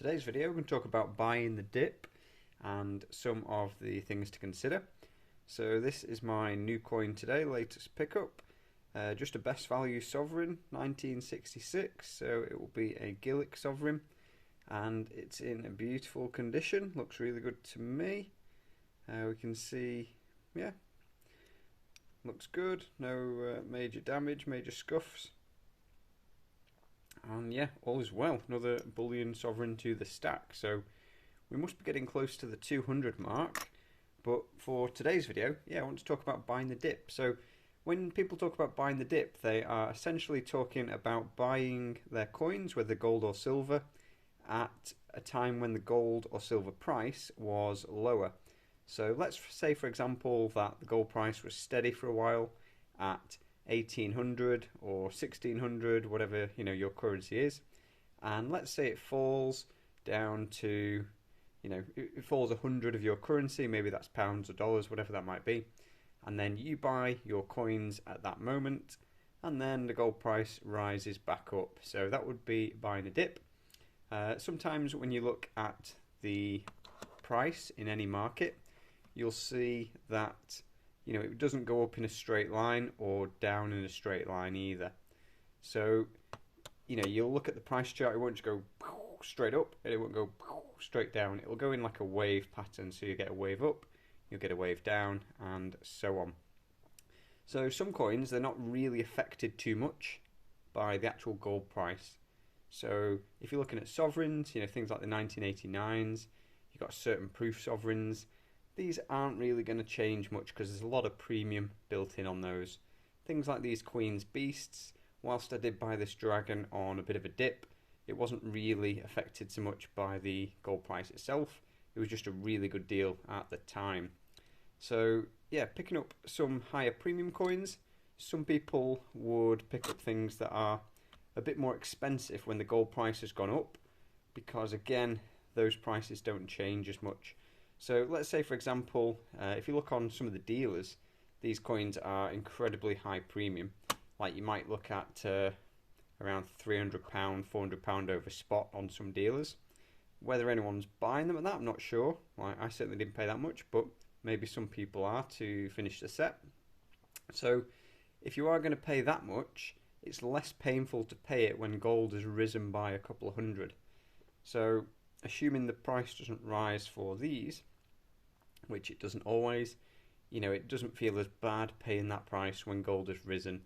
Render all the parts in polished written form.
Today's video we're going to talk about buying the dip and some of the things to consider. So this is my new coin today, latest pickup, just a best value sovereign, 1966, so it will be a Gillick sovereign and it's in a beautiful condition, looks really good to me. We can see, yeah, looks good, no major damage, major scuffs. And yeah, all is well. Another bullion sovereign to the stack. So we must be getting close to the 200 mark. But for today's video, yeah, I want to talk about buying the dip. So when people talk about buying the dip, they are essentially talking about buying their coins, whether gold or silver, at a time when the gold or silver price was lower. So let's say, for example, that the gold price was steady for a while at 1800 or 1600, whatever your currency is, and let's say it falls down to, it falls 100 of your currency, maybe that's pounds or dollars, whatever that might be, and then you buy your coins at that moment, and then the gold price rises back up. So that would be buying a dip. Sometimes when you look at the price in any market, you'll see that it doesn't go up in a straight line or down in a straight line either. So, you'll look at the price chart, it won't just go straight up, and it won't go straight down. It will go in like a wave pattern, so you get a wave up, you'll get a wave down, and so on. So some coins, they're not really affected too much by the actual gold price. So if you're looking at sovereigns, things like the 1989s, you've got certain proof sovereigns, these aren't really going to change much because there's a lot of premium built in on those. Things like these Queen's Beasts, whilst I did buy this dragon on a bit of a dip, it wasn't really affected so much by the gold price itself. It was just a really good deal at the time. So yeah, picking up some higher premium coins. Some people would pick up things that are a bit more expensive when the gold price has gone up, because again, those prices don't change as much. So let's say, for example, if you look on some of the dealers, these coins are incredibly high premium. Like you might look at around £300, £400 over spot on some dealers. Whether anyone's buying them at that, I'm not sure. I certainly didn't pay that much, but maybe some people are to finish the set. So if you are going to pay that much, it's less painful to pay it when gold has risen by a couple of hundred. So assuming the price doesn't rise for these, which it doesn't always, it doesn't feel as bad paying that price when gold has risen.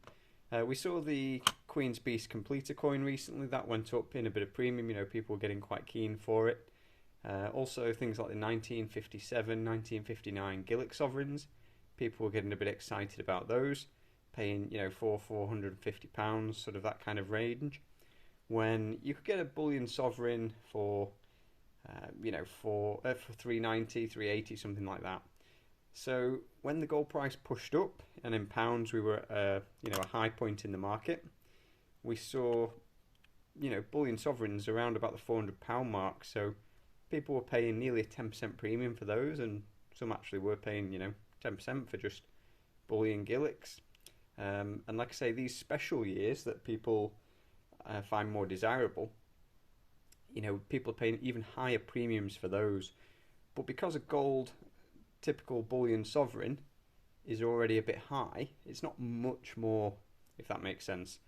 We saw the Queen's Beast Completer coin recently, that went up in a bit of premium, people were getting quite keen for it. Also things like the 1957, 1959 Gillick sovereigns, people were getting a bit excited about those, paying £450, sort of that kind of range, when you could get a bullion sovereign for for 390, 380, something like that. So when the gold price pushed up, and in pounds we were at a high point in the market, we saw bullion sovereigns around about the £400 mark. So people were paying nearly a 10% premium for those, and some actually were paying 10% for just bullion Gillicks. And like I say, these special years that people find more desirable, people are paying even higher premiums for those. But because a gold typical bullion sovereign is already a bit high, it's not much more, if that makes sense.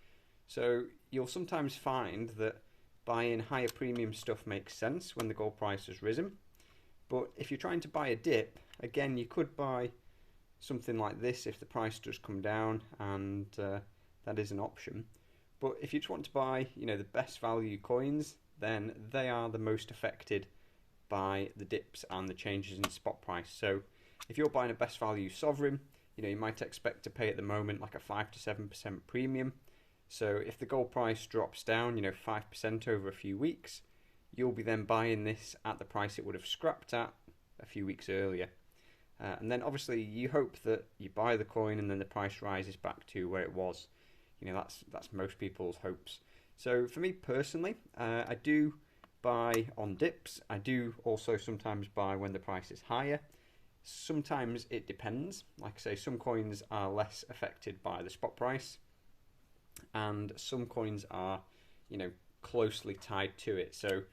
So you'll sometimes find that buying higher premium stuff makes sense when the gold price has risen. But if you're trying to buy a dip, again, you could buy something like this if the price does come down, and that is an option. But if you just want to buy, the best value coins, then they are the most affected by the dips and the changes in spot price. So if you're buying a best value sovereign, you might expect to pay at the moment like a 5 to 7% premium. So if the gold price drops down, 5% over a few weeks, you'll be then buying this at the price it would have scrapped at a few weeks earlier. And then obviously you hope that you buy the coin and then the price rises back to where it was. That's most people's hopes. So for me personally, I do buy on dips. I do also sometimes buy when the price is higher. Sometimes it depends. Like I say, some coins are less affected by the spot price, and some coins are, closely tied to it. So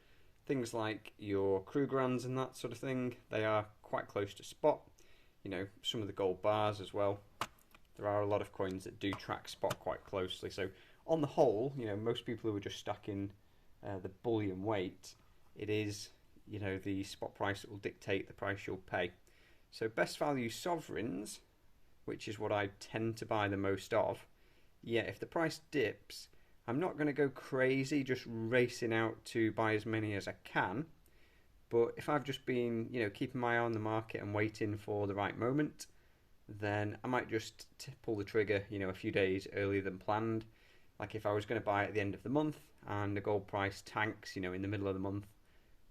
Things like your Krugerrands and that sort of thing, they are quite close to spot. You know, some of the gold bars as well. There are a lot of coins that do track spot quite closely. So on the whole, you know, most people who are just stacking the bullion weight, it is, you know, the spot price that will dictate the price you'll pay. So best value sovereigns, which is what I tend to buy the most of, yeah, if the price dips, I'm not going to go crazy just racing out to buy as many as I can. But if I've just been, you know, keeping my eye on the market and waiting for the right moment, then I might just pull the trigger, you know, a few days earlier than planned. Like if I was going to buy at the end of the month and the gold price tanks, you know, in the middle of the month,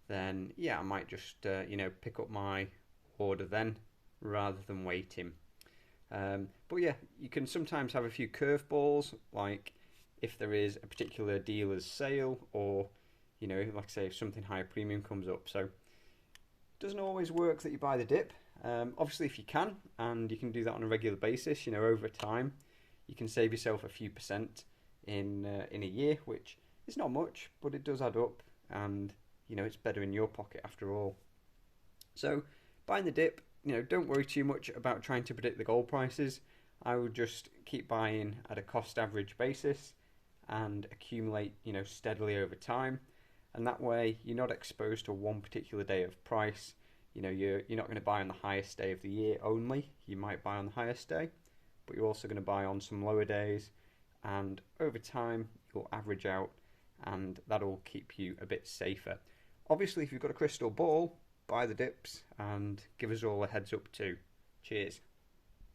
then yeah, I might just, you know, pick up my order then rather than waiting. But yeah, you can sometimes have a few curveballs, like if there is a particular dealer's sale, or you know, like I say, if something higher premium comes up. So it doesn't always work that you buy the dip. Obviously, if you can, and you can do that on a regular basis, you know, over time, you can save yourself a few percent in a year, which is not much, but it does add up, and you know, it's better in your pocket after all. So buying the dip, you know, don't worry too much about trying to predict the gold prices. I would just keep buying at a cost average basis and accumulate, you know, steadily over time. And that way you're not exposed to one particular day of price. You know, you're not going to buy on the highest day of the year only. You might buy on the highest day, but you're also going to buy on some lower days. And over time, you'll average out, and that'll keep you a bit safer. Obviously, if you've got a crystal ball, buy the dips and give us all a heads up too. Cheers.